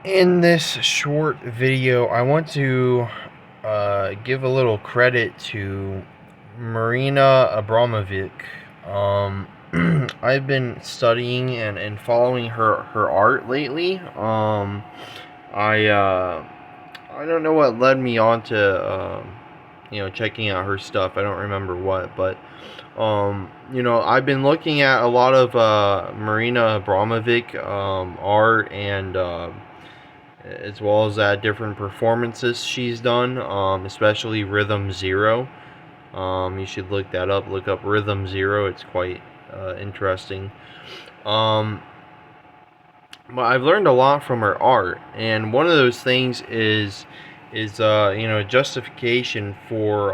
In this short video, I want to give a little credit to Marina Abramovic. Um, I've been studying and following her art lately. I I don't know what led me on to checking out her stuff. I don't remember what, but I've been looking at a lot of Marina Abramovic art and as well as different performances she's done, especially Rhythm Zero. You should look that up. Look up Rhythm Zero. It's quite interesting. Um, but I've learned a lot from her art, and one of those things is justification for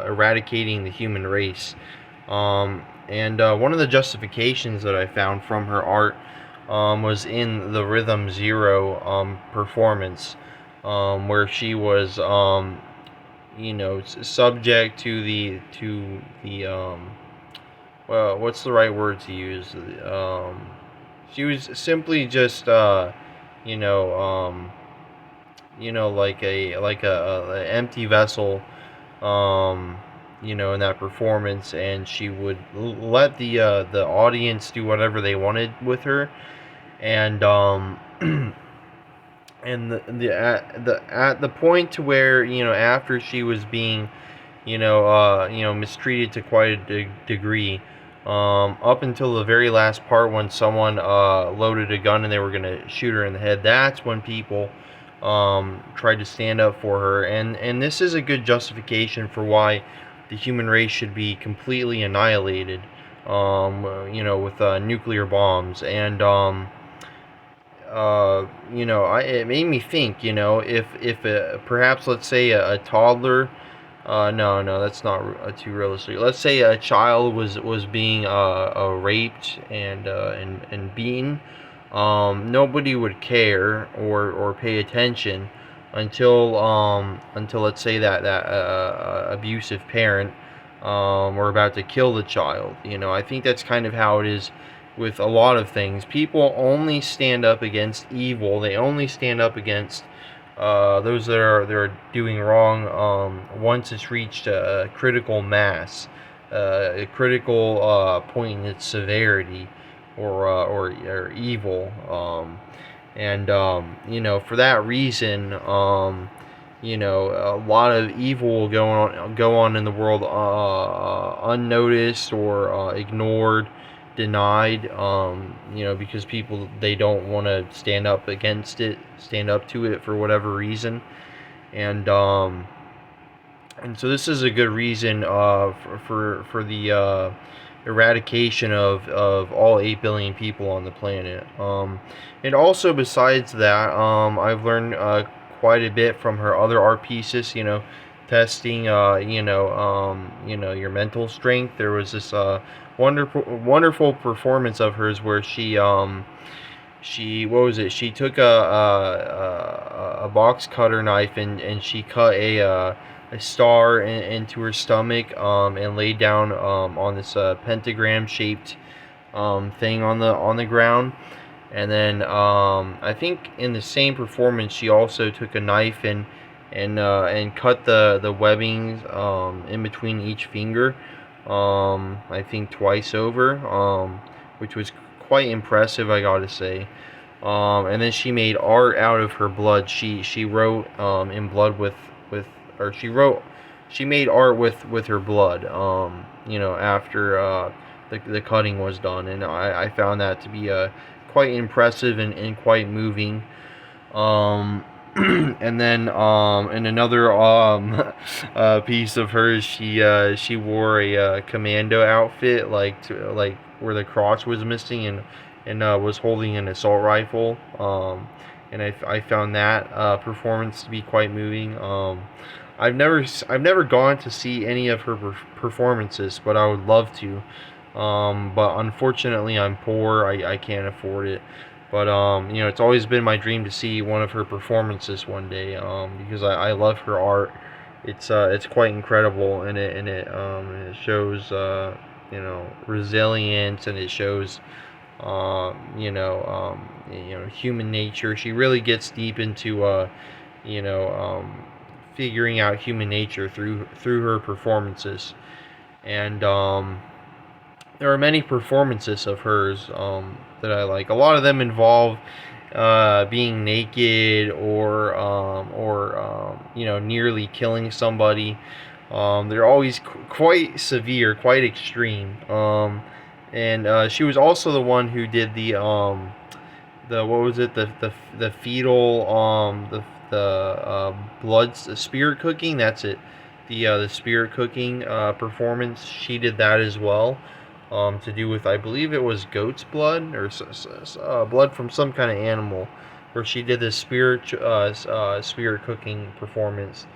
eradicating the human race. And one of the justifications that I found from her art was in the Rhythm Zero performance, where she was subject to the well, what's the right word to use? She was simply just you know um, like a empty vessel, in that performance, and she would let the audience do whatever they wanted with her, and and at the point to where, after she was being mistreated to quite a degree, up until the very last part when someone loaded a gun and they were gonna shoot her in the head. That's when people tried to stand up for her, and this is a good justification for why the human race should be completely annihilated, with nuclear bombs. And it made me think, if perhaps, let's say, a toddler, no, that's not too realistic. Let's say a child was being raped and beaten. Nobody would care or pay attention until let's say that abusive parent were about to kill the child. I think that's kind of how it is with a lot of things. People only stand up against evil. They only stand up against those that are doing wrong once it's reached a critical mass, a critical point in its severity, or evil. For that reason, a lot of evil will go on in the world unnoticed or ignored, denied, because people, they don't want to stand up against it, stand up to it for whatever reason. And um and so this is a good reason for the eradication of all 8 billion people on the planet. And also, besides that, I've learned quite a bit from her other art pieces, testing your mental strength. There was this wonderful performance of hers where she what was it? She took a box cutter knife, and she cut a star into her stomach, and laid down on this pentagram shaped thing on the ground. And then I think in the same performance she also took a knife and cut the webbings in between each finger, I think twice over, which was quite impressive, I gotta say. And then she made art out of her blood. She wrote in blood with or she made art with her blood. After the cutting was done, and I found that to be quite impressive and quite moving. And then in another piece of hers, she wore a commando outfit, like where the crotch was missing, and was holding an assault rifle. And I found that performance to be quite moving. I've never gone to see any of her performances, but I would love to. But unfortunately, I'm poor. I can't afford it. But it's always been my dream to see one of her performances one day. Because I love her art. It's quite incredible, and it shows resilience, and it shows human nature. She really gets deep into you know, figuring out human nature through her performances. And there are many performances of hers that I like. A lot of them involve being naked or nearly killing somebody. They're always quite severe, quite extreme. And she was also the one who did the what was it, the fetal blood spirit cooking. That's it. The spirit cooking performance. She did that as well. To do with, I believe it was goat's blood or blood from some kind of animal, where she did this spirit cooking performance.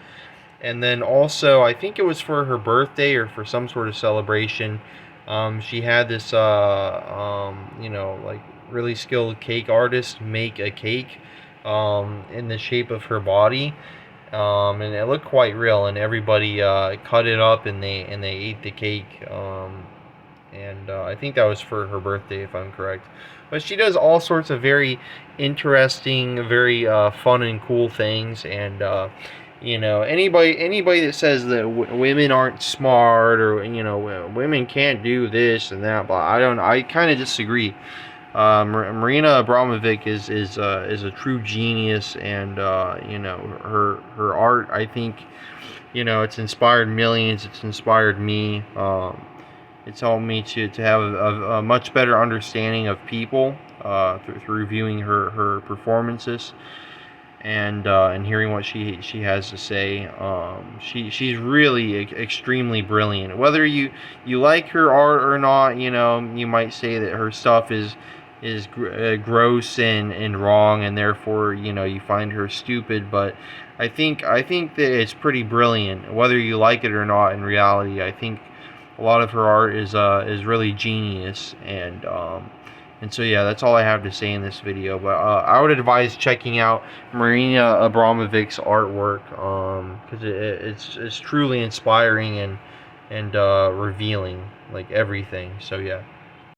And then also, I think it was for her birthday or for some sort of celebration. She had this, like really skilled cake artist make a cake in the shape of her body, and it looked quite real. And everybody cut it up and they ate the cake. And I think that was for her birthday, if I'm correct. But she does all sorts of very interesting, very fun and cool things. And anybody that says that women aren't smart, or women can't do this and that, but I kind of disagree. Marina Abramovic is a true genius, and her art, I think, it's inspired millions. It's inspired me. It's helped me to have a much better understanding of people through viewing her performances and hearing what she has to say. She's really extremely brilliant. Whether you like her art or not, you might say that her stuff is gross and wrong, and therefore you find her stupid. But I think that it's pretty brilliant, whether you like it or not. In reality, I think a lot of her art is really genius, and so yeah, that's all I have to say in this video. But I would advise checking out Marina Abramovic's artwork, because it's truly inspiring and revealing, like everything. So yeah.